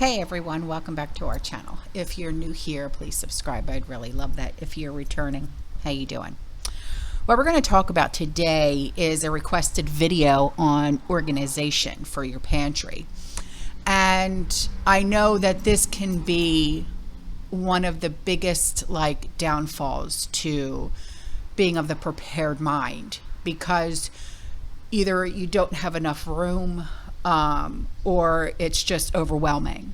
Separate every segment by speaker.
Speaker 1: Hey everyone, welcome back to our channel. If you're new here, please subscribe. I'd really love that. If you're returning, how you doing? What we're going to talk about today is a requested video on organization for your pantry. And I know that this can be one of the biggest downfalls to being of the prepared mind, because either you don't have enough room or it's just overwhelming.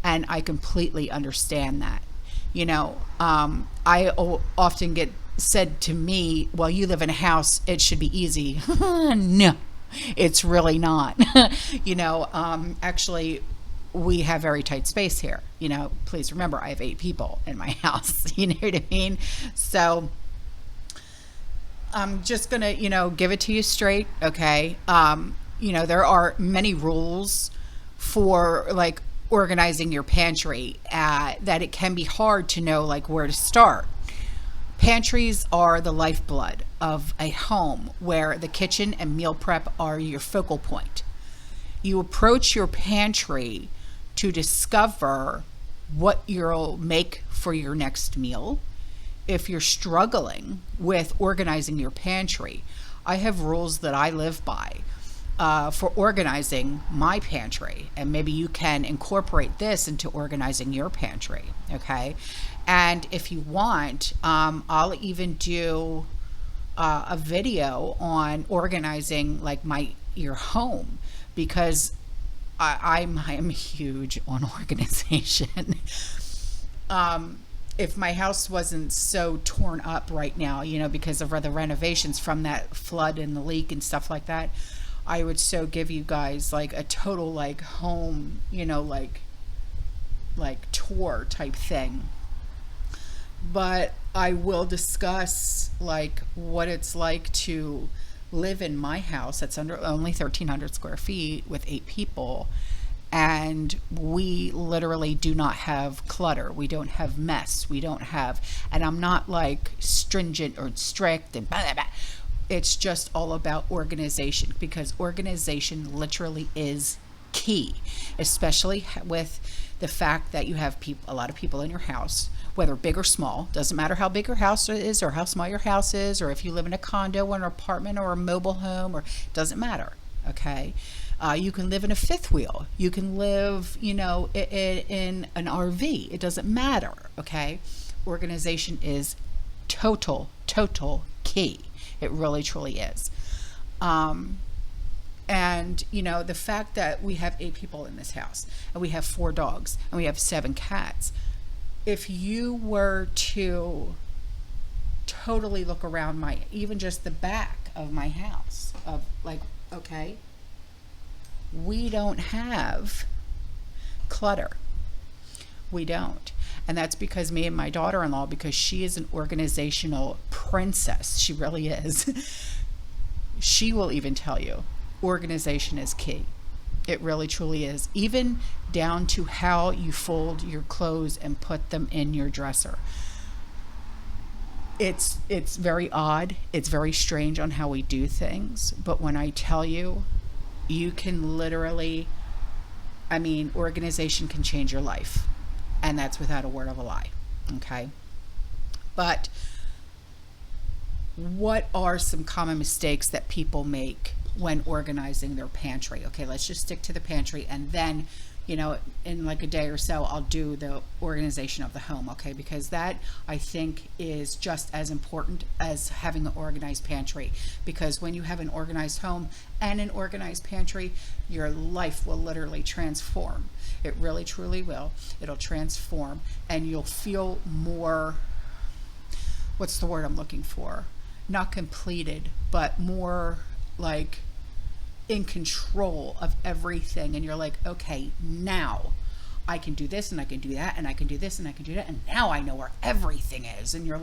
Speaker 1: And I completely understand that. I often get said to me, well, you live in a house, it should be easy. No, it's really not. Actually, we have very tight space here. Please remember, I have 8 people in my house. You know what I mean? So I'm just going to, give it to you straight. Okay. There are many rules for organizing your pantry that it can be hard to know where to start. Pantries are the lifeblood of a home where the kitchen and meal prep are your focal point. You approach your pantry to discover what you'll make for your next meal. If you're struggling with organizing your pantry, I have rules that I live by for organizing my pantry, and maybe you can incorporate this into organizing your pantry. Okay. And if you want, I'll even do a video on organizing your home, because I'm huge on organization. If my house wasn't so torn up right now, because of the renovations from that flood and the leak and stuff like that, I would so give you guys a total home, tour type thing. But I will discuss what it's like to live in my house that's under only 1,300 square feet with 8 people. And we literally do not have clutter. We don't have mess. We don't have, and I'm not stringent or strict and blah, blah, blah. It's just all about organization, because organization literally is key, especially with the fact that you have a lot of people in your house, whether big or small. Doesn't matter how big your house is or how small your house is, or if you live in a condo or an apartment or a mobile home, or doesn't matter. Okay. You can live in a fifth wheel. You can live, in an RV. It doesn't matter. Okay. Organization is total key. It really, truly is. And, the fact that we have 8 people in this house, and we have 4 dogs, and we have 7 cats. If you were to totally look around even just the back of my house, okay, we don't have clutter. We don't. And that's because me and my daughter-in-law, because she is an organizational princess. She really is. She will even tell you organization is key. It really, truly is. Even down to how you fold your clothes and put them in your dresser. It's very odd. It's very strange on how we do things. But when I tell you, you can literally, organization can change your life. And that's without a word of a lie. Okay. But what are some common mistakes that people make when organizing their pantry? Okay, let's just stick to the pantry, and then, in a day or so, I'll do the organization of the home. Okay, because that, I think, is just as important as having an organized pantry. Because when you have an organized home and an organized pantry, your life will literally transform. It really, truly will. It'll transform, and you'll feel more, what's the word I'm looking for? Not completed, but more in control of everything. And you're okay, now I can do this and I can do that and I can do this and I can do that. And now I know where everything is. And you're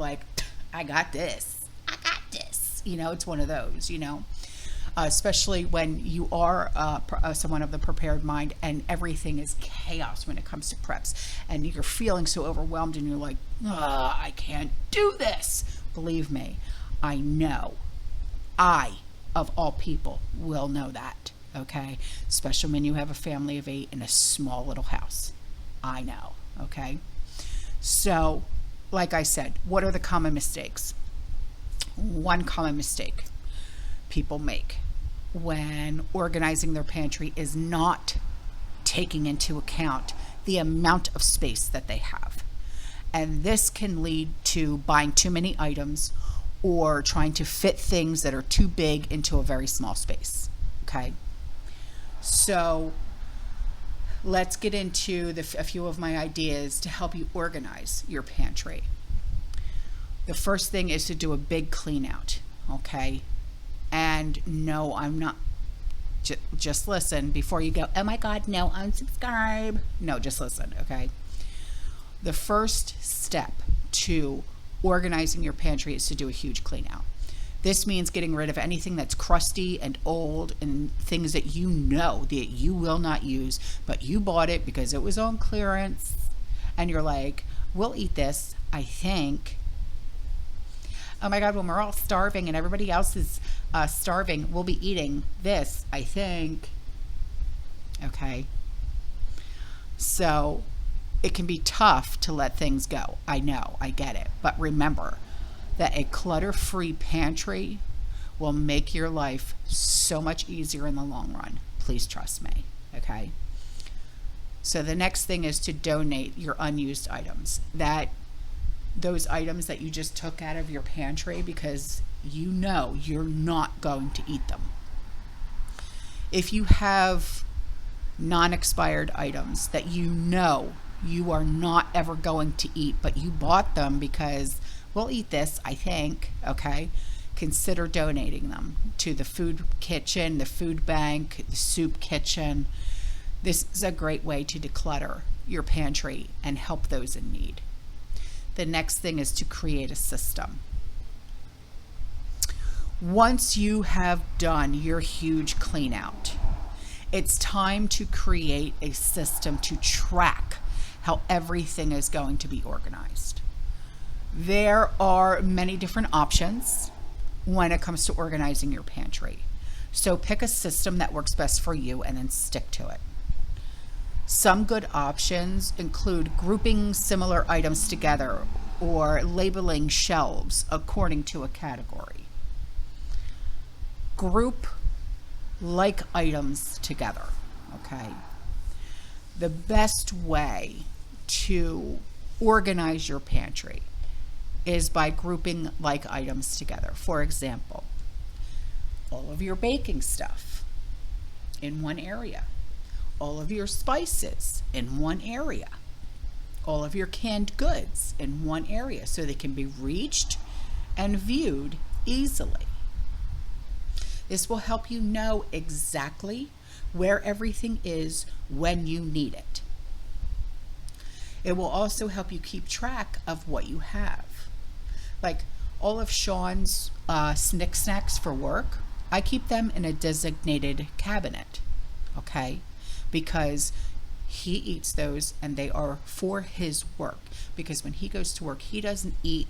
Speaker 1: I got this. I got this. It's one of those, especially when you are someone of the prepared mind and everything is chaos when it comes to preps, and you're feeling so overwhelmed and you're I can't do this. Believe me, I know. I, of all people, will know that. Okay, especially when you have a family of 8 in a small little house. I know, okay? So, like I said, what are the common mistakes? One common mistake people make when organizing their pantry is not taking into account the amount of space that they have. And this can lead to buying too many items or trying to fit things that are too big into a very small space. Okay? So let's get into a few of my ideas to help you organize your pantry. The first thing is to do a big clean out. Okay? And no, I'm not. Just listen before you go, oh my God, no, unsubscribe. No, just listen, okay? The first step to organizing your pantry is to do a huge clean out. This means getting rid of anything that's crusty and old and things that you know that you will not use, but you bought it because it was on clearance and you're like, we'll eat this, I think. Oh my God, when we're all starving and everybody else is starving, we'll be eating this, I think. Okay. So it can be tough to let things go. I know, I get it. But remember that a clutter-free pantry will make your life so much easier in the long run. Please trust me. Okay. So the next thing is to donate your unused items. Those items that you just took out of your pantry because you know you're not going to eat them. If you have non-expired items that you know you are not ever going to eat, but you bought them because we'll eat this, I think, okay, consider donating them to the food kitchen, the food bank, the soup kitchen. This is a great way to declutter your pantry and help those in need. The next thing is to create a system. Once you have done your huge clean out, it's time to create a system to track how everything is going to be organized. There are many different options when it comes to organizing your pantry. So pick a system that works best for you and then stick to it. Some good options include grouping similar items together or labeling shelves according to a category. Group like items together, okay? The best way to organize your pantry is by grouping like items together. For example, all of your baking stuff in one area, all of your spices in one area, all of your canned goods in one area so they can be reached and viewed easily. This will help you know exactly where everything is when you need it. It will also help you keep track of what you have. Like all of Sean's SNICK snacks for work, I keep them in a designated cabinet, okay? Because he eats those and they are for his work. Because when he goes to work, he doesn't eat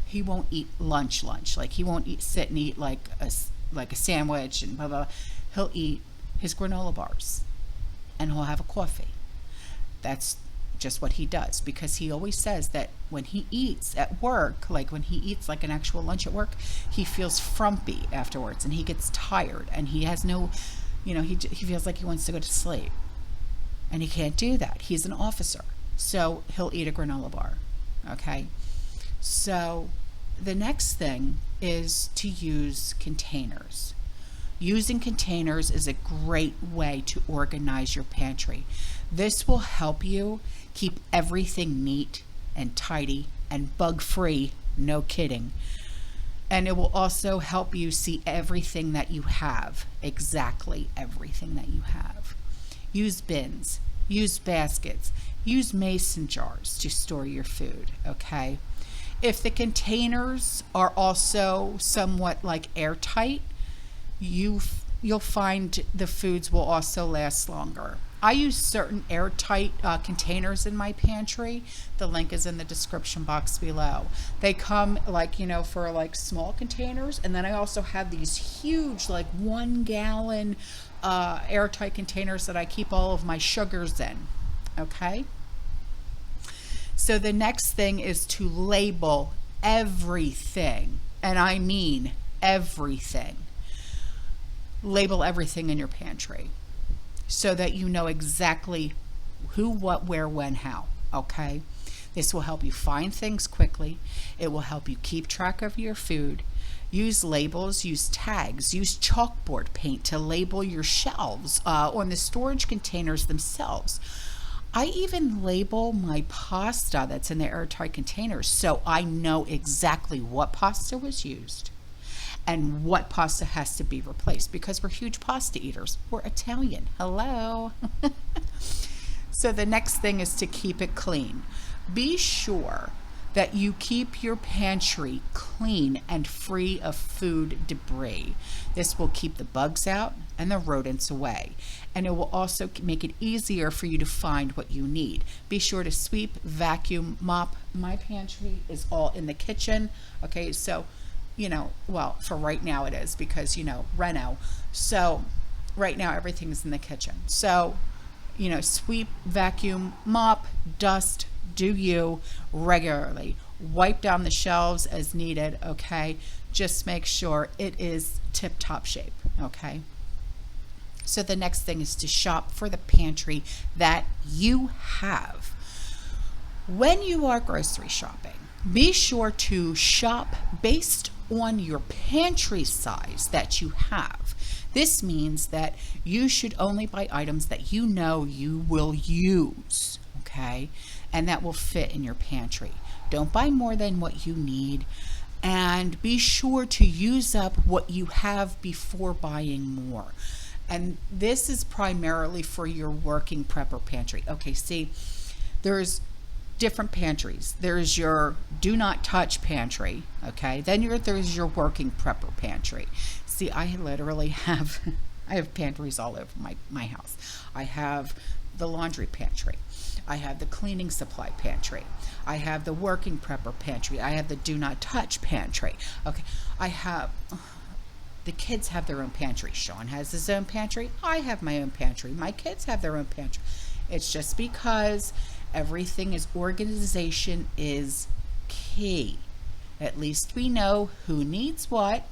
Speaker 1: he won't eat lunch. Like he won't sit and eat like a sandwich and blah, blah. He'll eat his granola bars and he'll have a coffee. That's just what he does, because he always says that when he eats at work, like when he eats like an actual lunch at work, he feels frumpy afterwards and he gets tired and he has no, he feels like he wants to go to sleep, and he can't do that. He's an officer, so he'll eat a granola bar. Okay, so the next thing is to use containers. Using containers is a great way to organize your pantry. This will help you keep everything neat and tidy and bug-free, no kidding. And it will also help you see everything that you have, exactly everything that you have. Use bins, use baskets, use mason jars to store your food, okay? If the containers are also somewhat like airtight, you'll find the foods will also last longer. I use certain airtight containers in my pantry. The link is in the description box below. They come for small containers, and then I also have these huge 1 gallon airtight containers that I keep all of my sugars in. Okay, So the next thing is to label everything, and I mean everything. Label everything in your pantry so that you know exactly who, what, where, when, how, okay? This will help you find things quickly. It will help you keep track of your food. Use labels, use tags, use chalkboard paint to label your shelves on the storage containers themselves. I even label my pasta that's in the airtight containers so I know exactly what pasta was used and what pasta has to be replaced, because we're huge pasta eaters. We're Italian. Hello. So the next thing is to keep it clean. Be sure that you keep your pantry clean and free of food debris. This will keep the bugs out and the rodents away, and it will also make it easier for you to find what you need. Be sure to sweep, vacuum, mop. My pantry is all in the kitchen. Okay, so well, for right now it is, because reno. So right now everything's in the kitchen. So sweep, vacuum, mop, dust, do you regularly. Wipe down the shelves as needed, okay? Just make sure it is tip-top shape, okay? So the next thing is to shop for the pantry that you have. When you are grocery shopping, be sure to shop based on your pantry size that you have. This means that you should only buy items that you know you will use, okay? And that will fit in your pantry. Don't buy more than what you need, and be sure to use up what you have before buying more. And this is primarily for your working prepper pantry. Okay, see, there's different pantries. There's your do not touch pantry, okay? Then there's your working prepper pantry. See, I literally have I have pantries all over my house. I have the laundry pantry. I have the cleaning supply pantry. I have the working prepper pantry. I have the do not touch pantry. Okay, the kids have their own pantry. Sean has his own pantry. I have my own pantry. My kids have their own pantry. It's just because organization is key. At least we know who needs what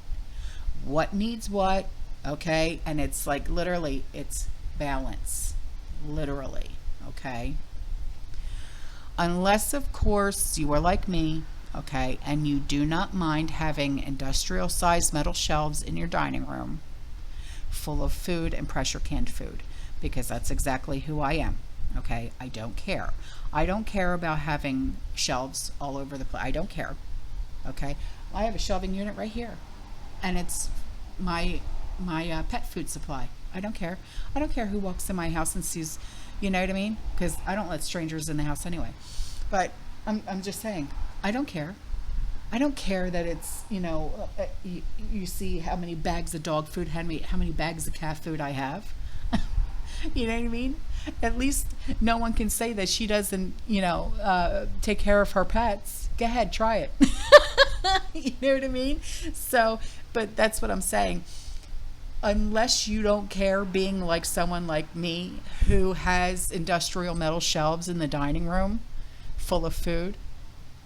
Speaker 1: needs what, okay? And it's like literally, it's balance, literally, okay? Unless, of course, you are like me, okay, and you do not mind having industrial-sized metal shelves in your dining room full of food and pressure canned food, because that's exactly who I am, okay? I don't care. I don't care about having shelves all over the place. I don't care, okay? I have a shelving unit right here, and it's my pet food supply. I don't care. I don't care who walks in my house and sees, you know what I mean? Because I don't let strangers in the house anyway. But I'm just saying, I don't care. I don't care that it's, you see how many bags of dog food, how many bags of cat food I have. You know what I mean? At least no one can say that she doesn't, take care of her pets. Go ahead, try it. You know what I mean? So, but that's what I'm saying. Unless you don't care, being like someone like me who has industrial metal shelves in the dining room full of food,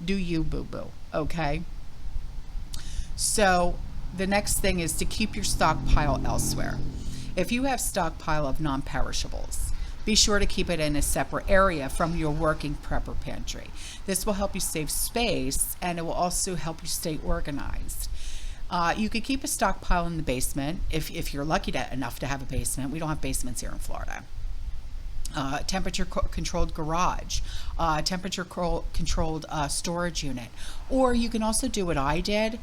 Speaker 1: do you, boo-boo, okay? So the next thing is to keep your stockpile elsewhere. If you have stockpile of non-perishables, be sure to keep it in a separate area from your working prepper pantry. This will help you save space, and it will also help you stay organized. You could keep a stockpile in the basement if you're lucky enough to have a basement. We don't have basements here in Florida. Temperature controlled garage, temperature controlled storage unit. Or you can also do what I did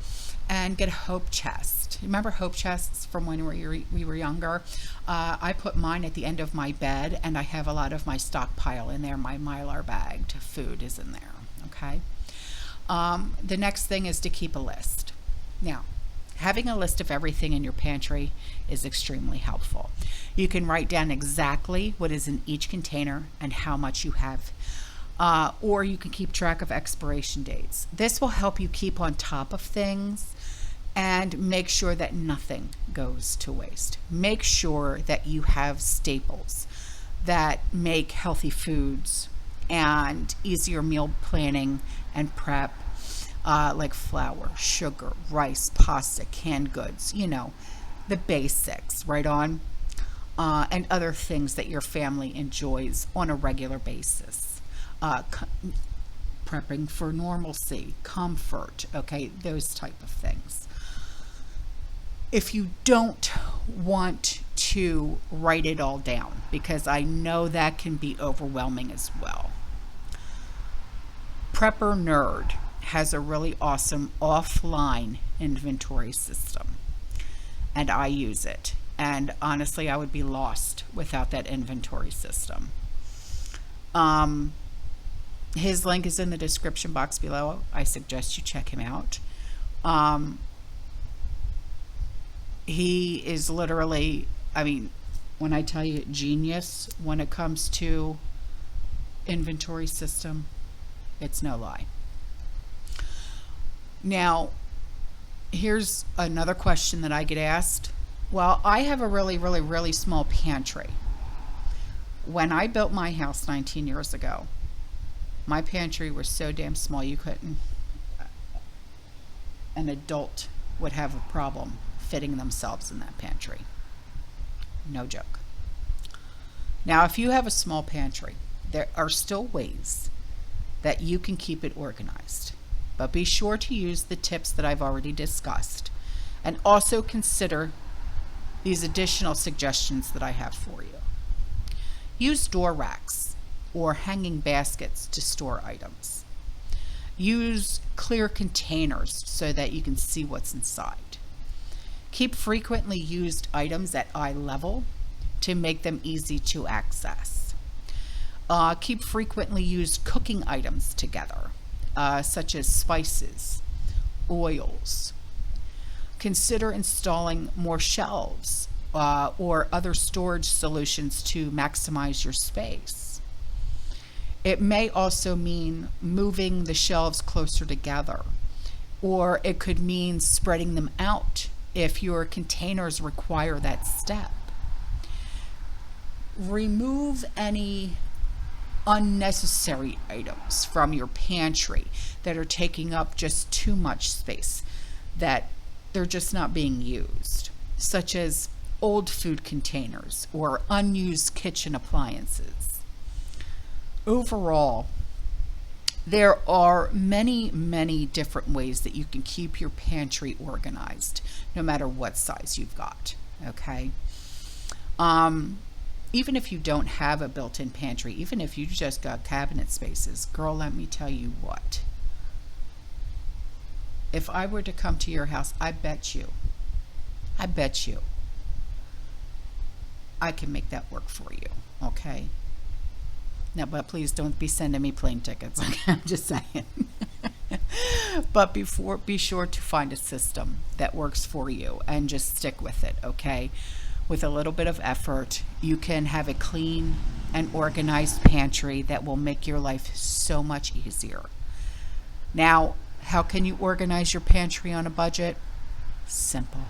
Speaker 1: and get a hope chest. Remember hope chests from when we were younger? I put mine at the end of my bed, and I have a lot of my stockpile in there. My Mylar bagged food is in there, okay? The next thing is to keep a list. Now, having a list of everything in your pantry is extremely helpful. You can write down exactly what is in each container and how much you have, or you can keep track of expiration dates. This will help you keep on top of things and make sure that nothing goes to waste. Make sure that you have staples that make healthy foods and easier meal planning and prep, like flour, sugar, rice, pasta, canned goods, you know, the basics, right on, and other things that your family enjoys on a regular basis. Prepping for normalcy, comfort, okay, those type of things. If you don't want to write it all down, because I know that can be overwhelming as well, Prepper Nerd has a really awesome offline inventory system, and I use it. And honestly, I would be lost without that inventory system. His link is in the description box below. I suggest you check him out. He is literally, I mean, when I tell you genius when it comes to inventory system, it's no lie. Now, here's another question that I get asked. Well, I have a really small pantry. When I built my house 19 years ago, my pantry was so damn small you couldn't, an adult would have a problem fitting themselves in that pantry. No joke. Now, if you have a small pantry, there are still ways that you can keep it organized. But be sure to use the tips that I've already discussed, and also consider these additional suggestions that I have for you. Use door racks or hanging baskets to store items. Use clear containers so that you can see what's inside. Keep frequently used items at eye level to make them easy to access. Keep frequently used cooking items together, such as spices, oils. Consider installing more shelves or other storage solutions to maximize your space. It may also mean moving the shelves closer together, or it could mean spreading them out if your containers require that step. Remove any unnecessary items from your pantry that are taking up just too much space, that they're just not being used, such as old food containers or unused kitchen appliances. Overall, there are many different ways that you can keep your pantry organized, no matter what size you've got, okay? Even if you don't have a built-in pantry, even if you just got cabinet spaces, girl, let me tell you what. If I were to come to your house, I bet you, I can make that work for you, okay? Now, but please don't be sending me plane tickets, okay? I'm just saying. But be sure to find a system that works for you and just stick with it, okay? With a little bit of effort, you can have a clean and organized pantry that will make your life so much easier. Now, how can you organize your pantry on a budget? Simple.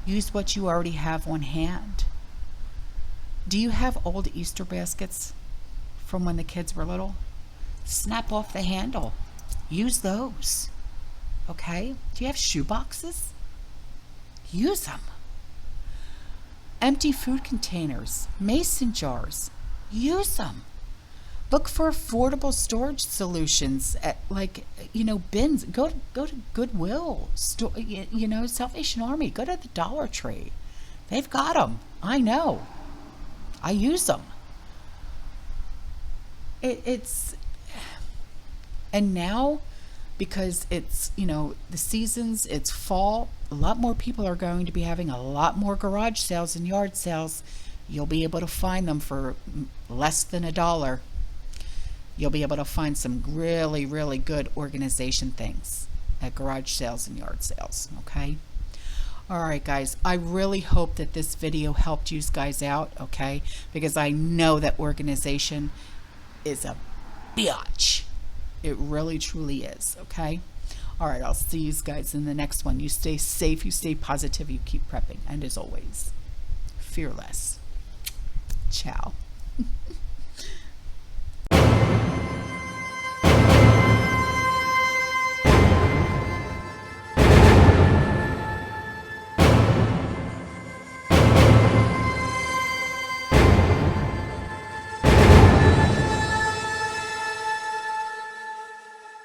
Speaker 1: Use what you already have on hand. Do you have old Easter baskets from when the kids were little? Snap off the handle. Use those. Okay? Do you have shoe boxes? Use them. Empty food containers, mason jars, use them. Look for affordable storage solutions at, like, bins. Go to Goodwill, Salvation Army. Go to the Dollar Tree. They've got them. I know. I use them. And now, because it's, the seasons, it's fall, a lot more people are going to be having a lot more garage sales and yard sales. You'll be able to find them for less than $1. You'll be able to find some really good organization things at garage sales and yard sales, okay? All right, guys, I really hope that this video helped you guys out, okay? Because I know that organization is a bitch. It really, truly is, okay? All right, I'll see you guys in the next one. You stay safe, you stay positive, you keep prepping. And as always, fearless. Ciao.